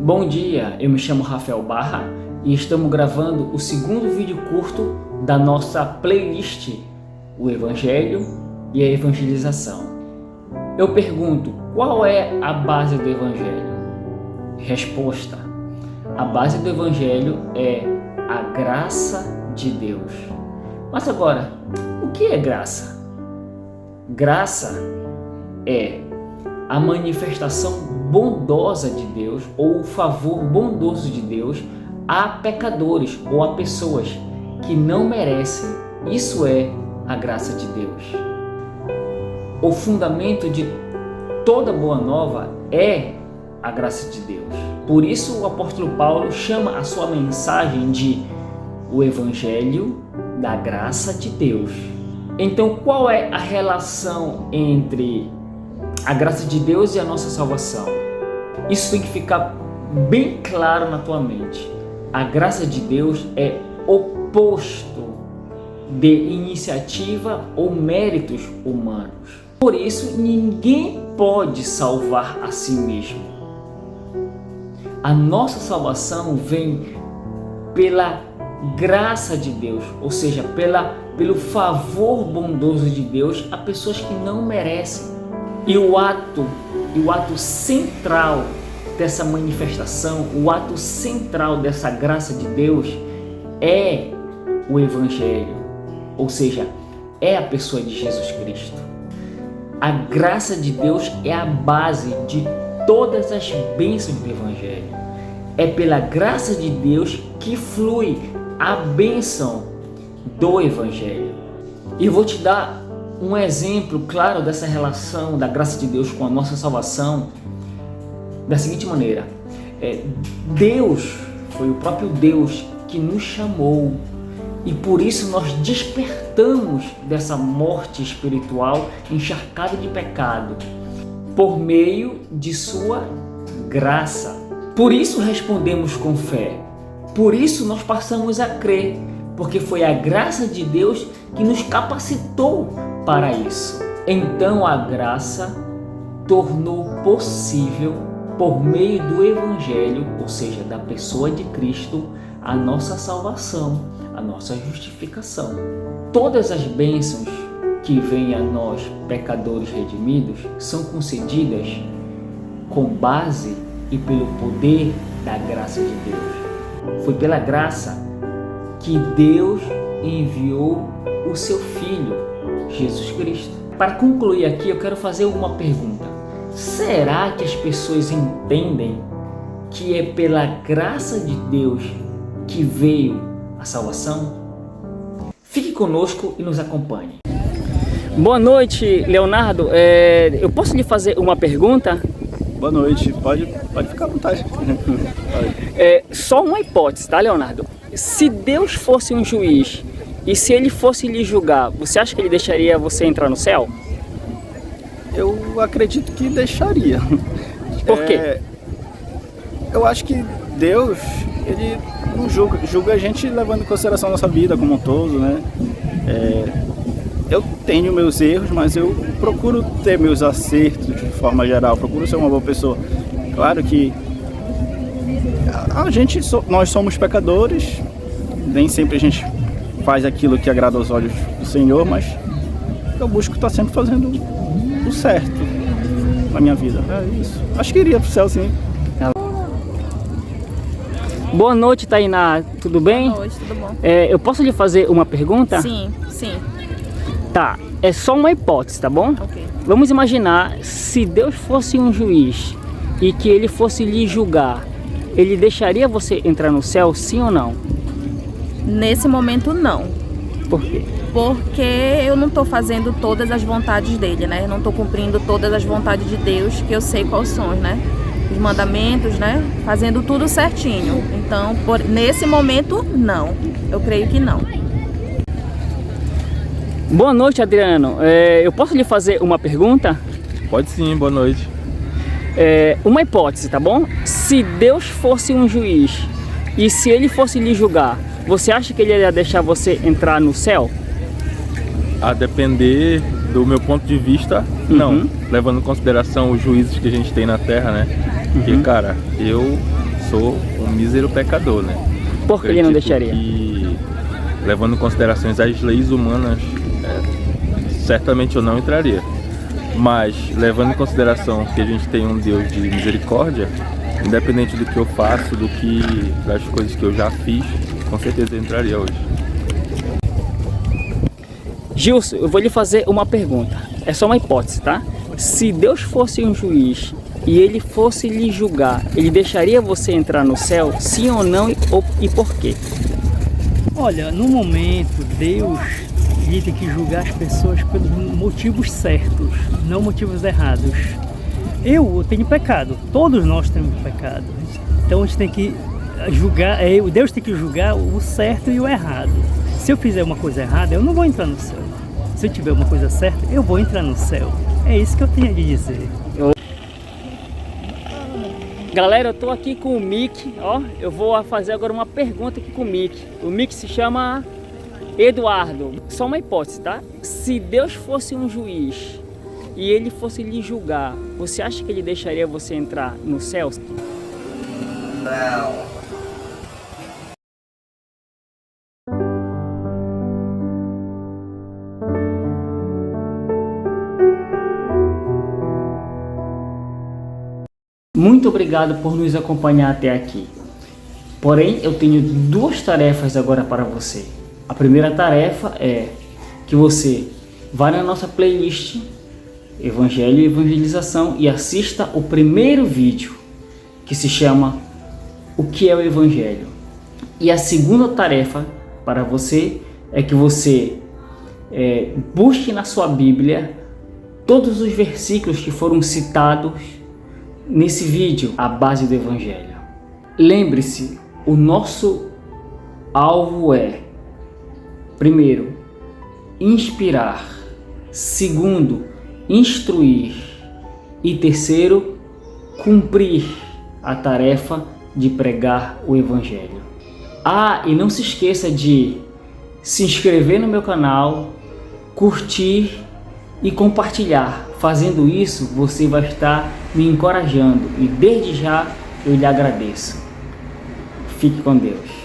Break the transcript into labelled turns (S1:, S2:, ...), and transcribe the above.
S1: Bom dia, eu me chamo Rafael Barra e estamos gravando o segundo vídeo curto da nossa playlist, o Evangelho e a Evangelização. Eu pergunto, qual é a base do Evangelho? Resposta: a base do Evangelho é a graça de Deus. Mas agora, o que é graça? Graça é a manifestação bondosa de Deus ou o favor bondoso de Deus a pecadores ou a pessoas que não merecem. Isso é a graça de Deus. O fundamento de toda boa nova é a graça de Deus. Por isso o apóstolo Paulo chama a sua mensagem de o Evangelho da graça de Deus. Então, qual é a relação entre a graça de Deus e a nossa salvação? Isso tem que ficar bem claro na tua mente. A graça de Deus é oposto de iniciativa ou méritos humanos. Por isso, ninguém pode salvar a si mesmo. A nossa salvação vem pela graça de Deus, ou seja, pelo favor bondoso de Deus a pessoas que não merecem. E o ato central dessa manifestação, o ato central dessa graça de Deus é o Evangelho, ou seja, é a pessoa de Jesus Cristo. A graça de Deus é a base de todas as bênçãos do Evangelho. É pela graça de Deus que flui a bênção do Evangelho. E eu vou te dar um exemplo claro dessa relação da graça de Deus com a nossa salvação da seguinte maneira. Deus, foi o próprio Deus que nos chamou e por isso nós despertamos dessa morte espiritual encharcada de pecado por meio de sua graça. Por isso respondemos com fé. Por isso nós passamos a crer, porque foi a graça de Deus que nos capacitou para isso. Então a graça tornou possível, por meio do Evangelho, ou seja, da pessoa de Cristo, a nossa salvação, a nossa justificação. Todas as bênçãos que vêm a nós, pecadores redimidos, são concedidas com base e pelo poder da graça de Deus. Foi pela graça que Deus enviou o seu Filho, Jesus Cristo. Para concluir aqui, eu quero fazer uma pergunta. Será que as pessoas entendem que é pela graça de Deus que veio a salvação? Fique conosco e nos acompanhe. Boa noite, Leonardo. Eu posso lhe fazer uma pergunta?
S2: Boa noite, pode ficar à vontade.
S1: Só uma hipótese, tá, Leonardo? Se Deus fosse um juiz e se ele fosse lhe julgar, você acha que ele deixaria você entrar no céu?
S2: Eu acredito que deixaria.
S1: Por quê?
S2: Eu acho que Deus, ele não julga a gente levando em consideração a nossa vida como um todo, né? Eu tenho meus erros, mas eu procuro ter meus acertos de forma geral, procuro ser uma boa pessoa. Claro que nós somos pecadores, nem sempre a gente faz aquilo que agrada aos olhos do Senhor, mas eu busco estar sempre fazendo o certo na minha vida. É isso. Acho que iria pro céu, sim.
S1: Boa noite, Tainá. Tudo bem?
S3: Boa noite, tudo bom?
S1: Eu posso lhe fazer uma pergunta?
S3: Sim.
S1: Tá, é só uma hipótese, tá bom?
S3: Ok.
S1: Vamos imaginar se Deus fosse um juiz e que ele fosse lhe julgar, ele deixaria você entrar no céu, sim ou não?
S3: Nesse momento, não.
S1: Por quê?
S3: Porque eu não estou fazendo todas as vontades dele, né? Eu não estou cumprindo todas as vontades de Deus, que eu sei quais são, né? Os mandamentos, né? Fazendo tudo certinho. Então, nesse momento, não. Eu creio que não.
S1: Boa noite, Adriano. Eu posso lhe fazer uma pergunta?
S4: Pode sim, boa noite.
S1: Uma hipótese, tá bom? Se Deus fosse um juiz e se ele fosse lhe julgar, você acha que ele ia deixar você entrar no céu?
S4: A depender do meu ponto de vista, não. Levando em consideração os juízes que a gente tem na Terra, né? Porque, cara, eu sou um mísero pecador, né?
S1: Por que ele não deixaria?
S4: Que, levando em consideração as leis humanas, certamente eu não entraria. Mas, levando em consideração que a gente tem um Deus de misericórdia, independente do que eu faço, das coisas que eu já fiz, com certeza eu entraria hoje.
S1: Gilson, eu vou lhe fazer uma pergunta. É só uma hipótese, tá? Se Deus fosse um juiz e ele fosse lhe julgar, ele deixaria você entrar no céu, sim ou não, e por quê?
S5: Olha, no momento, Deus ele tem que julgar as pessoas pelos motivos certos, não motivos errados. Eu tenho pecado, todos nós temos pecado. Então a gente tem que julgar, Deus tem que julgar o certo e o errado. Se eu fizer uma coisa errada, eu não vou entrar no céu. Se eu tiver uma coisa certa, eu vou entrar no céu. É isso que eu tenho a dizer.
S1: Galera, eu tô aqui com o Mick, ó. Eu vou fazer agora uma pergunta aqui com o Mick. O Mick se chama Eduardo. Só uma hipótese, tá? Se Deus fosse um juiz e ele fosse lhe julgar, você acha que ele deixaria você entrar no céu?
S6: Não.
S1: Muito obrigado por nos acompanhar até aqui. Porém, eu tenho duas tarefas agora para você. A primeira tarefa é que você vá na nossa playlist Evangelho e Evangelização e assista o primeiro vídeo, que se chama O que é o Evangelho? E a segunda tarefa para você é que você busque na sua Bíblia todos os versículos que foram citados nesse vídeo, a base do Evangelho. Lembre-se, o nosso alvo é, primeiro, inspirar, segundo, instruir e terceiro, cumprir a tarefa de pregar o Evangelho. E não se esqueça de se inscrever no meu canal, curtir e compartilhar. Fazendo isso, você vai estar me encorajando e desde já eu lhe agradeço. Fique com Deus.